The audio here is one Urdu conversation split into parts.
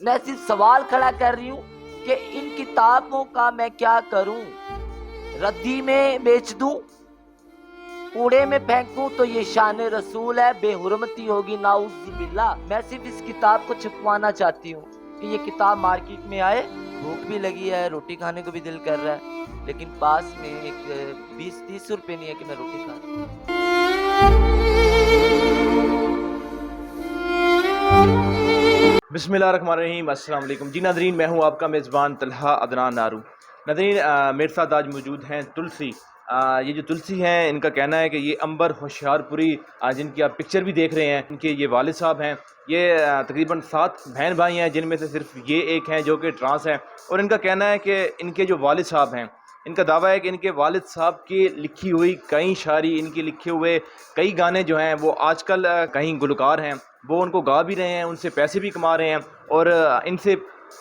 میں صرف سوال کھڑا کر رہی ہوں کہ ان کتابوں کا میں کیا کروں؟ ردی میں بیچ دوں، کوڑے میں پھینکوں تو یہ شان رسول ہے، بے حرمتی ہوگی نعوذ باللہ۔ میں صرف اس کتاب کو چھپوانا چاہتی ہوں کہ یہ کتاب مارکیٹ میں آئے، بھوک بھی لگی ہے، روٹی کھانے کو بھی دل کر رہا ہے، لیکن پاس میں ایک 20-30 روپے نہیں ہے کہ میں روٹی کھا لوں۔ بسم اللہ الرحمن الرحیم۔ السلام علیکم جی ناظرین، میں ہوں آپ کا میزبان طلحہ عدنان نارو۔ ناظرین، میرے ساتھ آج موجود ہیں تلسی۔ یہ جو تلسی ہیں، ان کا کہنا ہے کہ یہ عنبر ہوشیار پوری، جن کی آپ پکچر بھی دیکھ رہے ہیں، ان کے یہ والد صاحب ہیں۔ یہ تقریباً 7 بہن بھائی ہیں، جن میں سے صرف یہ ایک ہیں جو کہ ٹرانس ہے، اور ان کا کہنا ہے کہ ان کے جو والد صاحب ہیں، ان کا دعویٰ ہے کہ ان کے والد صاحب کی لکھی ہوئی کئی شاعری، ان کے لکھے ہوئے کئی گانے جو ہیں وہ آج کل کہیں گلوکار ہیں وہ ان کو گا بھی رہے ہیں، ان سے پیسے بھی کما رہے ہیں، اور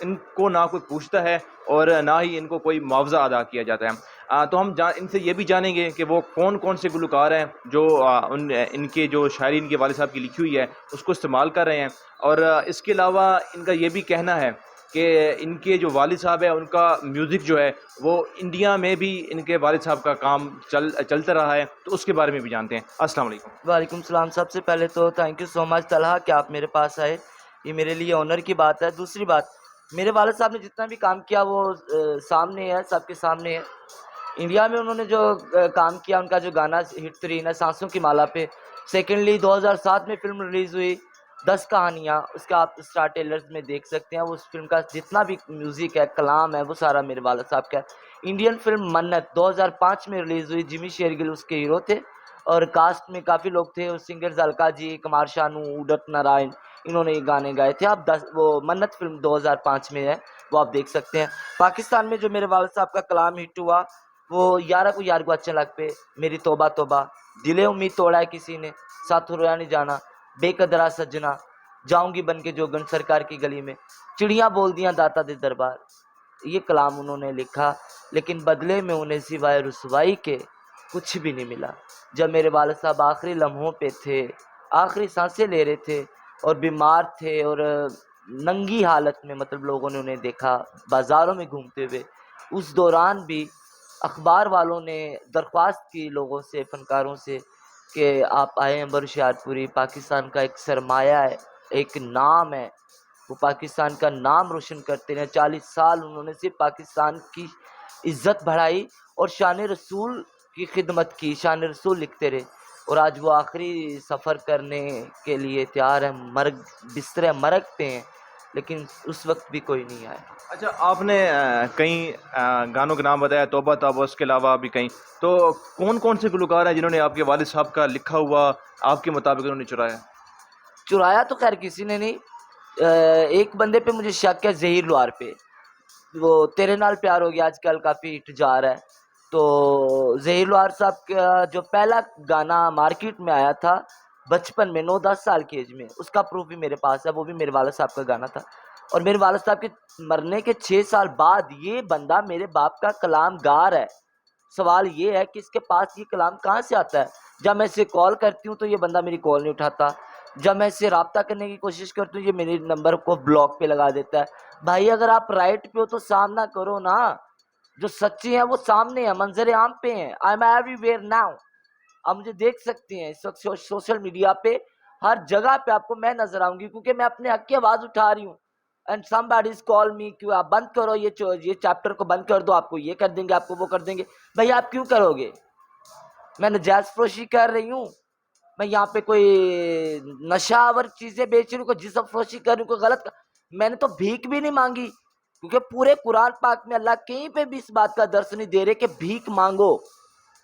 ان کو نہ کوئی پوچھتا ہے اور نہ ہی ان کو کوئی معاوضہ ادا کیا جاتا ہے۔ تو ہم ان سے یہ بھی جانیں گے کہ وہ کون کون سے گلوکار ہیں جو ان کے جو شاعری ان کے والد صاحب کی لکھی ہوئی ہے اس کو استعمال کر رہے ہیں، اور اس کے علاوہ ان کا یہ بھی کہنا ہے کہ ان کے جو والد صاحب ہیں ان کا میوزک جو ہے وہ انڈیا میں بھی ان کے والد صاحب کا کام چلتا رہا ہے، تو اس کے بارے میں بھی جانتے ہیں۔ السلام علیکم۔ وعلیکم السلام۔ سب سے پہلے تو تھینک یو سو مچ طلحہ کہ آپ میرے پاس آئے، یہ میرے لیے آنر کی بات ہے۔ دوسری بات، میرے والد صاحب نے جتنا بھی کام کیا وہ سامنے ہے، سب کے سامنے ہے۔ انڈیا میں انہوں نے جو کام کیا، ان کا جو گانا ہٹ ترین ہے سانسوں کی مالا پہ، سیکنڈلی 2007 میں فلم ریلیز ہوئی 10 کہانیاں، اس کا آپ اسٹار ٹیلرز میں دیکھ سکتے ہیں۔ وہ اس فلم کا جتنا بھی میوزک ہے، کلام ہے، وہ سارا میرے والد صاحب کا ہے۔ انڈین فلم منت 2005 میں ریلیز ہوئی، جمی شیرگل اس کے ہیرو تھے، اور کاسٹ میں کافی لوگ تھے، اور سنگرز الکا جی، کمار شانو، اڈت نارائن، انہوں نے یہ گانے گائے تھے۔ آپ وہ منت فلم 2005 میں ہے، وہ آپ دیکھ سکتے ہیں۔ پاکستان میں جو میرے والد صاحب کا کلام ہٹ ہوا وہ یارہ کو اچھا لگ پہ، میری توبہ توبہ، دل امید توڑا ہے کسی نے، ساتھ رویا نہیں جانا، بے قدرا سجنا، جاؤں گی بن کے جوگن سرکار کی گلی میں، چڑیاں بول دیاں داتا دے دربار، یہ کلام انہوں نے لکھا، لیکن بدلے میں انہیں سوائے رسوائی کے کچھ بھی نہیں ملا۔ جب میرے والد صاحب آخری لمحوں پہ تھے، آخری سانسیں لے رہے تھے اور بیمار تھے، اور ننگی حالت میں مطلب لوگوں نے انہیں دیکھا بازاروں میں گھومتے ہوئے، اس دوران بھی اخبار والوں نے درخواست کی لوگوں سے، فنکاروں سے، کہ آپ آئے عنبر ہوشیار پوری، پاکستان کا ایک سرمایہ ہے، ایک نام ہے، وہ پاکستان کا نام روشن کرتے رہے۔ 40 سال انہوں نے صرف پاکستان کی عزت بڑھائی اور شان رسول کی خدمت کی، شان رسول لکھتے رہے، اور آج وہ آخری سفر کرنے کے لیے تیار ہیں، بستر مرگ پہ ہیں، لیکن اس وقت بھی کوئی نہیں آیا۔ اچھا، آپ نے کئی گانوں کے نام بتایا، توبہ توبہ، اس کے علاوہ بھی کئی، تو کون کون سے گلوکار ہیں جنہوں نے آپ کے والد صاحب کا لکھا ہوا آپ کے مطابق انہوں نے چرایا؟ چرایا تو خیر کسی نے نہیں، ایک بندے پہ مجھے شک ہے، ظہیر لوہار پہ، وہ تیرے نال پیار ہو گیا آج کل کافی ہٹ جا رہا ہے۔ تو ظہیر لوہار صاحب کا جو پہلا گانا مارکیٹ میں آیا تھا بچپن میں، 9-10 سال کی ایج میں، اس کا پروف بھی میرے پاس ہے، وہ بھی میرے والد صاحب کا گانا تھا، اور میرے والد صاحب کے مرنے کے 6 سال بعد یہ بندہ میرے باپ کا کلام گار ہے۔ سوال یہ ہے کہ اس کے پاس یہ کلام کہاں سے آتا ہے؟ جب میں اسے کال کرتی ہوں تو یہ بندہ میری کال نہیں اٹھاتا، جب میں اس سے رابطہ کرنے کی کوشش کرتی ہوں یہ میرے نمبر کو بلاک پہ لگا دیتا ہے۔ بھائی اگر آپ رائٹ پہ ہو تو سامنا کرو نا، جو سچے ہیں وہ سامنے ہیں، منظر عام پہ ہیں۔ I am every where now, آپ مجھے دیکھ سکتے ہیں اس وقت سوشل میڈیا پہ، ہر جگہ پہ آپ کو میں نظر آؤں گی، کیونکہ میں اپنے حق کی آواز اٹھا رہی ہوں۔ اینڈ سم باڈیز کال می، کیوں آپ بند کرو یہ چیپٹر کو بند کر دو، آپ کو یہ کر دیں گے، آپ کو وہ کر دیں گے۔ بھائی آپ کیوں کرو گے؟ میں نجائز فروشی کر رہی ہوں؟ میں یہاں پہ کوئی نشہ آور چیزیں بیچ رہی ہوں، کوئی جسم فروشی کر رہی ہوں، کوئی غلط میں نے تو بھیک بھی نہیں مانگی، کیونکہ پورے قرآن پاک میں اللہ کہیں پہ بھی اس بات کا درس نہیں دے رہے کہ بھیک مانگو،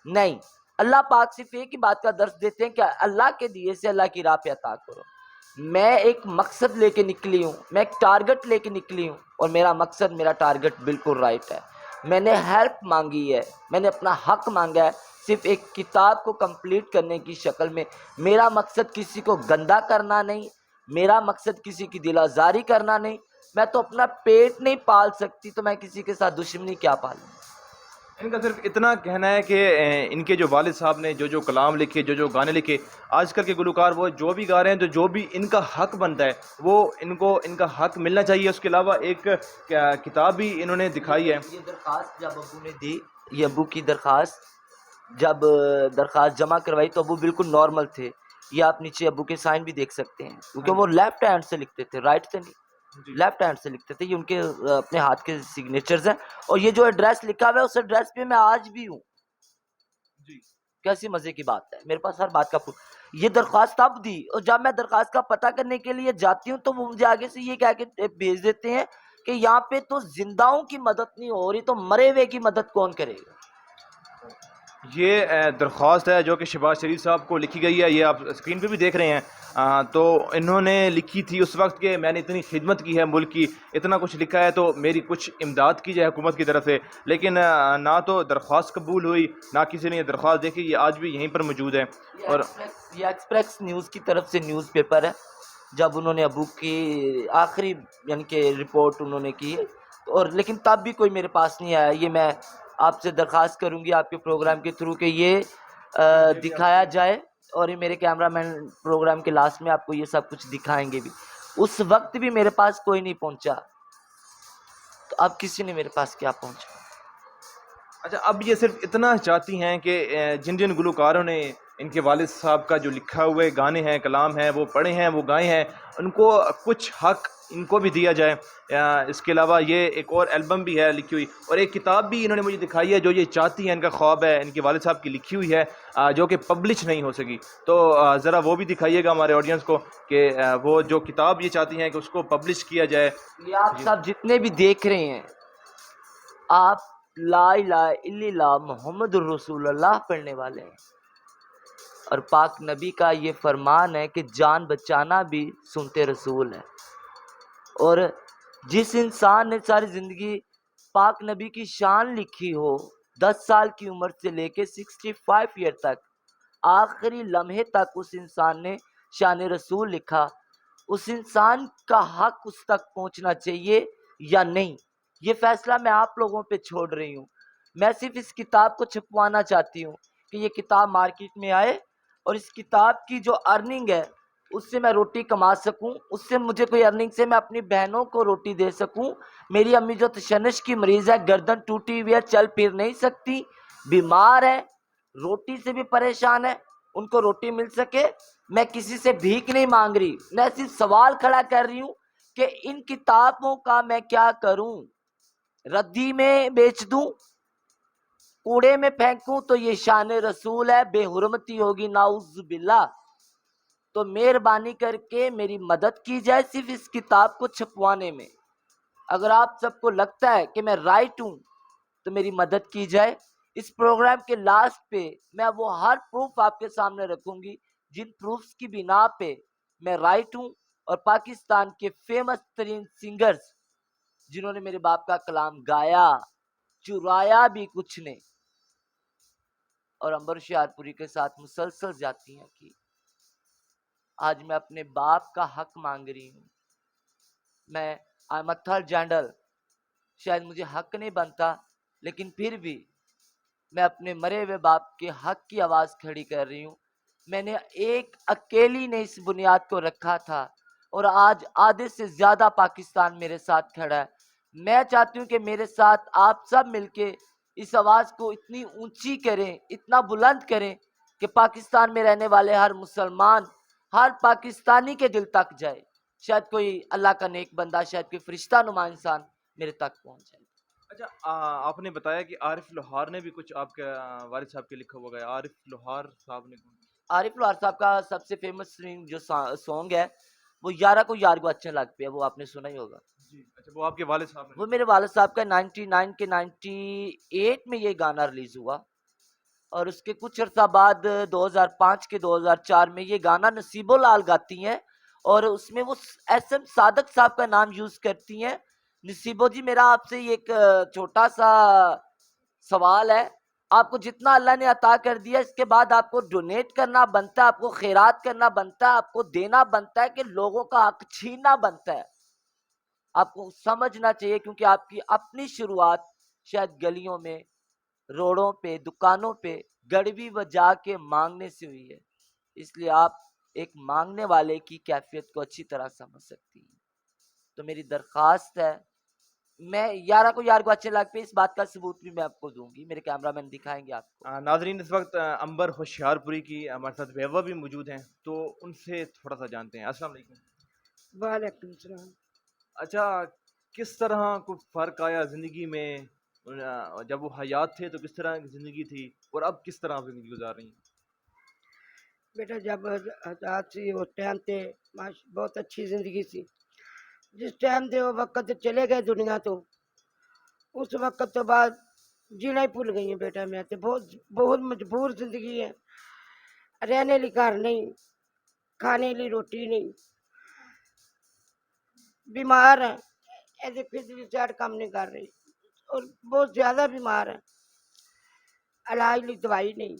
نہیں۔ اللہ پاک صرف ایک ہی بات کا درس دیتے ہیں کہ اللہ کے دیے سے اللہ کی راہ پہ عطا کرو۔ میں ایک مقصد لے کے نکلی ہوں، میں ایک ٹارگٹ لے کے نکلی ہوں، اور میرا مقصد، میرا ٹارگٹ بالکل رائٹ ہے۔ میں نے ہیلپ مانگی ہے، میں نے اپنا حق مانگا ہے، صرف ایک کتاب کو کمپلیٹ کرنے کی شکل میں۔ میرا مقصد کسی کو گندا کرنا نہیں، میرا مقصد کسی کی دل آزاری کرنا نہیں۔ میں تو اپنا پیٹ نہیں پال سکتی تو میں کسی کے ساتھ دشمنی کیا پالوں؟ ان کا صرف اتنا کہنا ہے کہ ان کے جو والد صاحب نے جو کلام لکھے جو گانے لکھے، آج کل کے گلوکار وہ جو بھی گا رہے ہیں تو جو بھی ان کا حق بنتا ہے وہ ان کو ان کا حق ملنا چاہیے. اس کے علاوہ ایک کتاب بھی انہوں نے دکھائی ہے. یہ درخواست جب ابو نے دی، یہ ابو کی درخواست جب درخواست جمع کروائی تو ابو بالکل نارمل تھے. یہ آپ نیچے ابو کے سائن بھی دیکھ سکتے ہیں، کیونکہ وہ لیفٹ ہینڈ سے لکھتے تھے، رائٹ سے نہیں، جی لیفٹ ہینڈ سے لکھتے تھے. یہ ان کے اپنے ہاتھ کے سگنیچرز ہیں. اور یہ جو ایڈریس لکھا ہوا ہے اس ایڈریس پہ میں آج بھی ہوں. جی کیسی مزے کی بات ہے، میرے پاس ہر بات کا یہ درخواست تب دی، اور جب میں درخواست کا پتہ کرنے کے لیے جاتی ہوں تو وہ مجھے آگے سے یہ کہہ کے بھیج دیتے ہیں کہ یہاں پہ تو زندہوں کی مدد نہیں ہو رہی تو مرے ہوئے کی مدد کون کرے گا. یہ درخواست ہے جو کہ شہباز شریف صاحب کو لکھی گئی ہے. یہ آپ اسکرین پہ بھی دیکھ رہے ہیں. تو انہوں نے لکھی تھی اس وقت کہ میں نے اتنی خدمت کی ہے ملک کی، اتنا کچھ لکھا ہے تو میری کچھ امداد کی جائے حکومت کی طرف سے. لیکن نہ تو درخواست قبول ہوئی، نہ کسی نے یہ درخواست دیکھی. یہ آج بھی یہیں پر موجود ہے. اور یہ ایکسپریس نیوز کی طرف سے نیوز پیپر ہے. جب انہوں نے ابو کی آخری یعنی کہ رپورٹ انہوں نے کی ہے، اور لیکن تب بھی کوئی میرے پاس نہیں آیا. یہ میں آپ سے درخواست کروں گی آپ کے پروگرام کے تھرو کہ یہ دکھایا جائے، اور یہ میرے کیمرہ مین پروگرام کے لاسٹ میں آپ کو یہ سب کچھ دکھائیں گے بھی. اس وقت بھی میرے پاس کوئی نہیں پہنچا، تو اب کسی نے میرے پاس کیا پہنچا. اچھا، اب یہ صرف اتنا چاہتی ہیں کہ جن گلوکاروں نے ان کے والد صاحب کا جو لکھا ہوئے گانے ہیں، کلام ہیں، وہ پڑھے ہیں، وہ گائے ہیں، ان کو کچھ حق ان کو بھی دیا جائے. اس کے علاوہ یہ ایک اور البم بھی ہے لکھی ہوئی، اور ایک کتاب بھی انہوں نے مجھے دکھائی ہے جو یہ چاہتی ہیں، ان کا خواب ہے، ان کے والد صاحب کی لکھی ہوئی ہے، جو کہ پبلش نہیں ہو سکی. تو ذرا وہ بھی دکھائیے گا ہمارے آڈینس کو کہ وہ جو کتاب یہ چاہتی ہیں کہ اس کو پبلش کیا جائے. یہ آپ سب جتنے بھی دیکھ رہے ہیں، آپ لا الہ الا اللہ محمد الرسول اللہ پڑھنے والے ہیں، اور پاک نبی کا یہ فرمان ہے کہ جان بچانا بھی سنتے رسول ہے. اور جس انسان نے ساری زندگی پاک نبی کی شان لکھی ہو، 10 سال کی عمر سے لے کے 65 ایئر تک، آخری لمحے تک اس انسان نے شان رسول لکھا. اس انسان کا حق اس تک پہنچنا چاہیے یا نہیں، یہ فیصلہ میں آپ لوگوں پہ چھوڑ رہی ہوں. میں صرف اس کتاب کو چھپوانا چاہتی ہوں کہ یہ کتاب مارکیٹ میں آئے، اور اس کتاب کی جو ارننگ ہے اس سے میں روٹی کما سکوں، اس سے مجھے کوئی ارننگ سے میں اپنی بہنوں کو روٹی دے سکوں. میری امی جو تشنج کی مریض ہے، گردن ٹوٹی ہوئی ہے، چل پھر نہیں سکتی، بیمار ہے، روٹی سے بھی پریشان ہے، ان کو روٹی مل سکے. میں کسی سے بھیک نہیں مانگ رہی، میں صرف سوال کھڑا کر رہی ہوں کہ ان کتابوں کا میں کیا کروں. ردی میں بیچ دوں، کوڑے میں پھینکوں تو یہ شان رسول ہے، بے حرمتی ہوگی نعوذ باللہ. تو مہربانی کر کے میری مدد کی جائے صرف اس کتاب کو چھپوانے میں. اگر آپ سب کو لگتا ہے کہ میں رائٹ ہوں تو میری مدد کی جائے. اس پروگرام کے لاسٹ پہ میں وہ ہر پروف آپ کے سامنے رکھوں گی جن پروفز کی بنا پہ میں رائٹ ہوں، اور پاکستان کے فیمس ترین سنگرز جنہوں نے میرے باپ کا کلام گایا، چرایا بھی کچھ نے، اور امبر ہوشیارپوری کے ساتھ مسلسل جاتی ہیں کی، آج میں اپنے باپ کا حق مانگ رہی ہوں. میں تھرڈ جینڈر، شاید مجھے حق نہیں بنتا، لیکن پھر بھی میں اپنے مرے ہوئے باپ کے حق کی آواز کھڑی کر رہی ہوں. میں نے ایک اکیلی نے اس بنیاد کو رکھا تھا، اور آج آدھے سے زیادہ پاکستان میرے ساتھ کھڑا ہے. میں چاہتی ہوں کہ میرے ساتھ آپ سب مل کے اس آواز کو اتنی اونچی کریں، اتنا بلند کریں کہ پاکستان میں رہنے والے ہر مسلمان، ہر پاکستانی کے دل تک جائے. شاید کوئی اللہ کا نیک بندہ، شاید کوئی فرشتہ نما انسان میرے تک پہنچ جائے. اچھا، آپ نے بتایا کہ عارف لوہار نے بھی کچھ آپ کے والد صاحب کے لکھا ہوا ہے. عارف لوہار صاحب نے عارف لوہار صاحب کا سب سے فیمس جو سانگ ہے وہ یارہ کو یار کو اچھے لگ پہ ہے، وہ آپ نے سنا ہی ہوگا. جی اچھا، وہ آپ کے والد صاحب نے وہ میرے والد صاحب کا 99 کے 98 میں یہ گانا ریلیز ہوا، اور اس کے کچھ عرصہ بعد 2005 کے 2004 میں یہ گانا نصیب لال گاتی ہیں، اور اس میں وہ ایس ایم صادق صاحب کا نام یوز کرتی ہیں. نصیبو جی، میرا آپ سے ایک چھوٹا سا سوال ہے. آپ کو جتنا اللہ نے عطا کر دیا، اس کے بعد آپ کو ڈونیٹ کرنا بنتا ہے، آپ کو خیرات کرنا بنتا ہے، آپ کو دینا بنتا ہے، کہ لوگوں کا حق چھیننا بنتا ہے. آپ کو سمجھنا چاہیے، کیونکہ آپ کی اپنی شروعات شاید گلیوں میں، روڈوں پہ دکانوں پہ گڑبی بجا کے مانگنے سے ہوئی ہے، اس لیے آپ ایک مانگنے والے کی کیفیت کو اچھی طرح سمجھ سکتی ہیں۔ تو میری درخواست ہے، میں یار کو اچھے لگ پہ اس بات کا ثبوت بھی میں آپ کو دوں گی، میرے کیمرہ مین دکھائیں گے آپ کو۔ ناظرین اس وقت امبر ہوشیار پوری کی ہمارے ساتھ بیوہ بھی موجود ہیں، تو ان سے تھوڑا سا جانتے ہیں۔ السلام علیکم۔ وعلیکم السلام۔ اچھا، کس طرح کوئی فرق آیا زندگی میں؟ جب وہ حیات تھے تو کس طرح کی زندگی تھی، اور اب کس طرح آپ زندگی گزار رہی ہیں؟ بیٹا جب حضرات تھی اس ٹائم تے بہت اچھی زندگی تھی، جس ٹائم تے وہ وقت چلے گئے دنیا تو اس وقت تو بعد جینا ہی بھول گئی ہیں بیٹا، میں تو بہت مجبور زندگی ہے، رہنے لی گھر نہیں، کھانے لی روٹی نہیں، بیمار ہیں، ایسے فزیکل سائڈ کام نہیں کر رہی اور بہت زیادہ بیمار ہیں، علاج لی دوائی نہیں،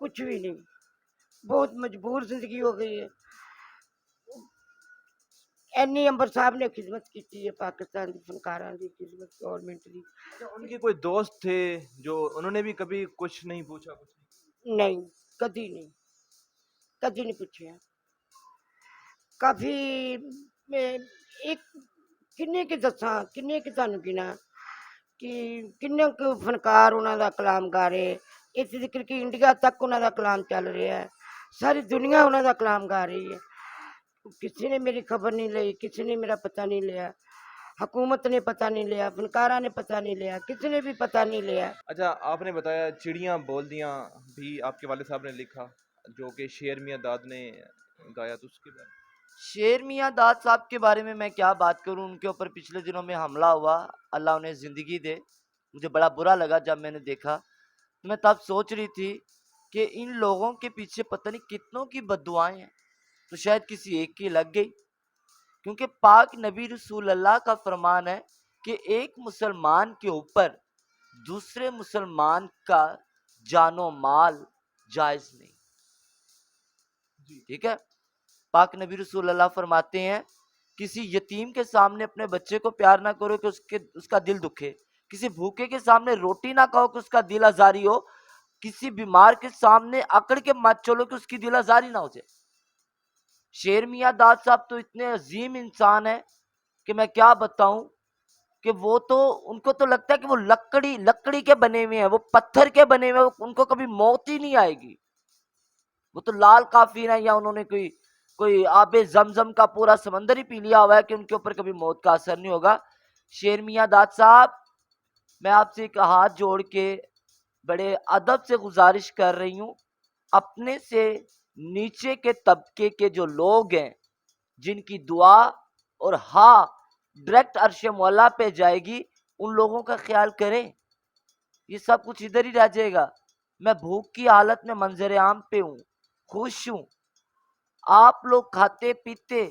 کچھ بھی نہیں، بہت مجبور زندگی ہو گئی ہے۔ اینی امبر صاحب نے خدمت کی ہے، پاکستان کی فنکاراں دی خدمت گورنمنٹ دی۔ اچھا، ان کے کوئی دوست تھے جو انہوں نے بھی کبھی کچھ نہیں پوچھا؟ کچھ نہیں؟ نہیں، کدی نہیں، کدی نہیں پوچھا۔ کافی میں ایک کنے کے دساں، کنے کے تانوں گنا کہ کنے کو فنکار انہاں دا کلام گا رہے، اس ذکر کہ انڈیا تک انہاں دا کلام چل رہا ہے، ساری دنیا انہاں دا کلام گا رہی ہے۔ کسی نے میری خبر نہیں لئی، کسی نے میرا پتہ نہیں لیا، حکومت نے پتہ نہیں لیا، فنکارہ نے پتہ نہیں لیا، کسی نے بھی پتہ نہیں لیا۔ اچھا، آپ نے بتایا چڑیاں بول دیاں بھی آپ کے والد صاحب نے لکھا، جو کہ شیر میاں داد نے گایا، تو اس کے بارے میں؟ شیر میاں داد صاحب کے بارے میں کیا بات کروں، ان کے اوپر پچھلے دنوں میں حملہ ہوا، اللہ انہیں زندگی دے، مجھے بڑا برا لگا جب میں نے دیکھا، میں تب سوچ رہی تھی کہ ان لوگوں کے پیچھے پتہ نہیں کتنوں کی بد دعائیں ہیں، تو شاید کسی ایک کی لگ گئی، کیونکہ پاک نبی رسول اللہ کا فرمان ہے کہ ایک مسلمان کے اوپر دوسرے مسلمان کا جان و مال جائز نہیں، ٹھیک ہے؟ پاک نبی رسول اللہ فرماتے ہیں کسی یتیم کے سامنے اپنے بچے کو پیار نہ کرو کہ اس کا دل دکھے، کسی بھوکے کے سامنے روٹی نہ کہو کہ اس کا دل آزاری ہو، کسی بیمار کے سامنے اکڑ کے مت چلو کہ اس کی دل آزاری نہ ہو جائے۔ شیر میاں داد صاحب تو اتنے عظیم انسان ہیں کہ میں کیا بتاؤں، کہ وہ تو ان کو تو لگتا ہے کہ وہ لکڑی کے بنے ہوئے ہیں، وہ پتھر کے بنے ہوئے ہیں، ان کو کبھی موت ہی نہیں آئے گی، وہ تو لال کافر ہیں، یا انہوں نے کوئی آب زمزم کا پورا سمندر ہی پی لیا ہوا ہے کہ ان کے اوپر کبھی موت کا اثر نہیں ہوگا۔ شیر میاں داد صاحب، میں آپ سے ایک ہاتھ جوڑ کے بڑے ادب سے گزارش کر رہی ہوں، اپنے سے نیچے کے طبقے کے جو لوگ ہیں جن کی دعا اور ہاں ڈائریکٹ عرش مولا پہ جائے گی، ان لوگوں کا خیال کریں، یہ سب کچھ ادھر ہی رہ جائے گا۔ میں بھوک کی حالت میں منظر عام پہ ہوں، خوش ہوں، آپ لوگ کھاتے پیتے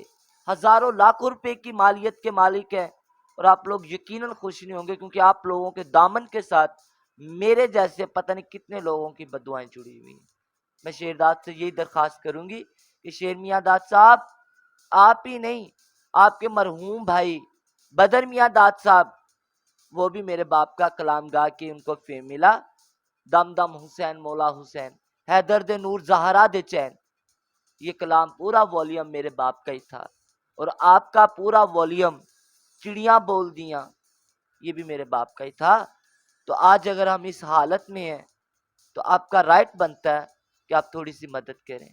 ہزاروں لاکھوں روپے کی مالیت کے مالک ہیں، اور آپ لوگ یقیناً خوش نہیں ہوں گے، کیونکہ آپ لوگوں کے دامن کے ساتھ میرے جیسے پتہ نہیں کتنے لوگوں کی بددعائیں جڑی ہوئی ہیں۔ میں شیر داد سے یہی درخواست کروں گی کہ شیر میاں داد صاحب، آپ ہی نہیں، آپ کے مرحوم بھائی بدر میاں داد صاحب، وہ بھی میرے باپ کا کلام گا کے ان کو فیم ملا، دم دم حسین مولا حسین، حیدر دے نور زہرا دے چین، یہ کلام پورا والیوم میرے باپ کا ہی تھا، اور آپ کا پورا والیوم چڑیاں بول دیاں، یہ بھی میرے باپ کا ہی تھا۔ تو آج اگر ہم اس حالت میں ہیں تو آپ کا رائٹ بنتا ہے کہ آپ تھوڑی سی مدد کریں۔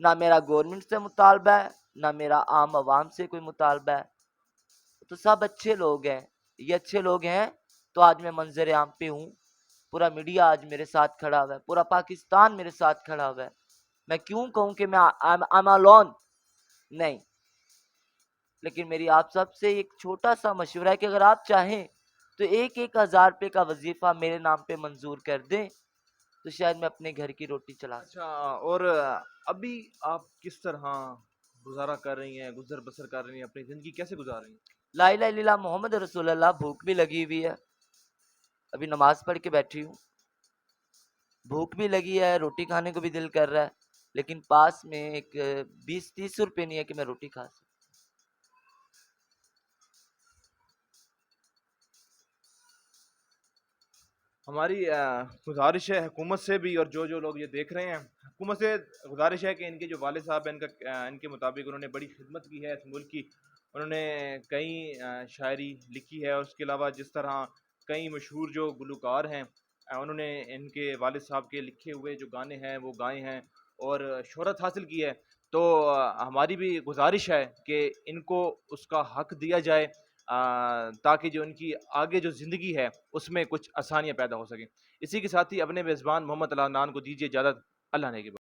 نہ میرا گورنمنٹ سے مطالبہ ہے، نہ میرا عام عوام سے کوئی مطالبہ ہے، تو سب اچھے لوگ ہیں، یہ اچھے لوگ ہیں تو آج میں منظر عام پہ ہوں، پورا میڈیا آج میرے ساتھ کھڑا ہوا ہے، پورا پاکستان میرے ساتھ کھڑا ہوا ہے۔ میں کیوں کہوں کہ میں I'm alone؟ نہیں، لیکن میری آپ سب سے ایک چھوٹا سا مشورہ ہے کہ اگر آپ چاہیں تو 1,000 روپے کا وظیفہ میرے نام پہ منظور کر دیں، تو شاید میں اپنے گھر کی روٹی چلا سکوں۔ اچھا، اور ابھی آپ کس طرح گزارا کر رہی ہیں، گزر بسر کر رہی ہیں، اپنی زندگی کیسے گزار رہی ہیں؟ لا الہ الا اللہ محمد رسول اللہ، بھوک بھی لگی ہوئی ہے، ابھی نماز پڑھ کے بیٹھی ہوں، بھوک بھی لگی ہے، روٹی کھانے کو بھی دل کر رہا ہے، لیکن پاس میں ایک 20-30 روپے نہیں ہے کہ میں روٹی کھا سکوں۔ ہماری گزارش ہے حکومت سے بھی، اور جو لوگ یہ دیکھ رہے ہیں، حکومت سے گزارش ہے کہ ان کے جو والد صاحب ہیں، ان کے مطابق انہوں نے بڑی خدمت کی ہے اس ملک کی. انہوں نے کئی شاعری لکھی ہے، اور اس کے علاوہ جس طرح کئی مشہور جو گلوکار ہیں، انہوں نے ان کے والد صاحب کے لکھے ہوئے جو گانے ہیں وہ گائے ہیں اور شہرت حاصل کی ہے. تو ہماری بھی گزارش ہے کہ ان کو اس کا حق دیا جائے، تاکہ جو ان کی آگے جو زندگی ہے اس میں کچھ آسانیاں پیدا ہو سکیں. اسی کے ساتھ ہی اپنے میزبان محمد عدنان کو دیجیے اجازت. اللہ نے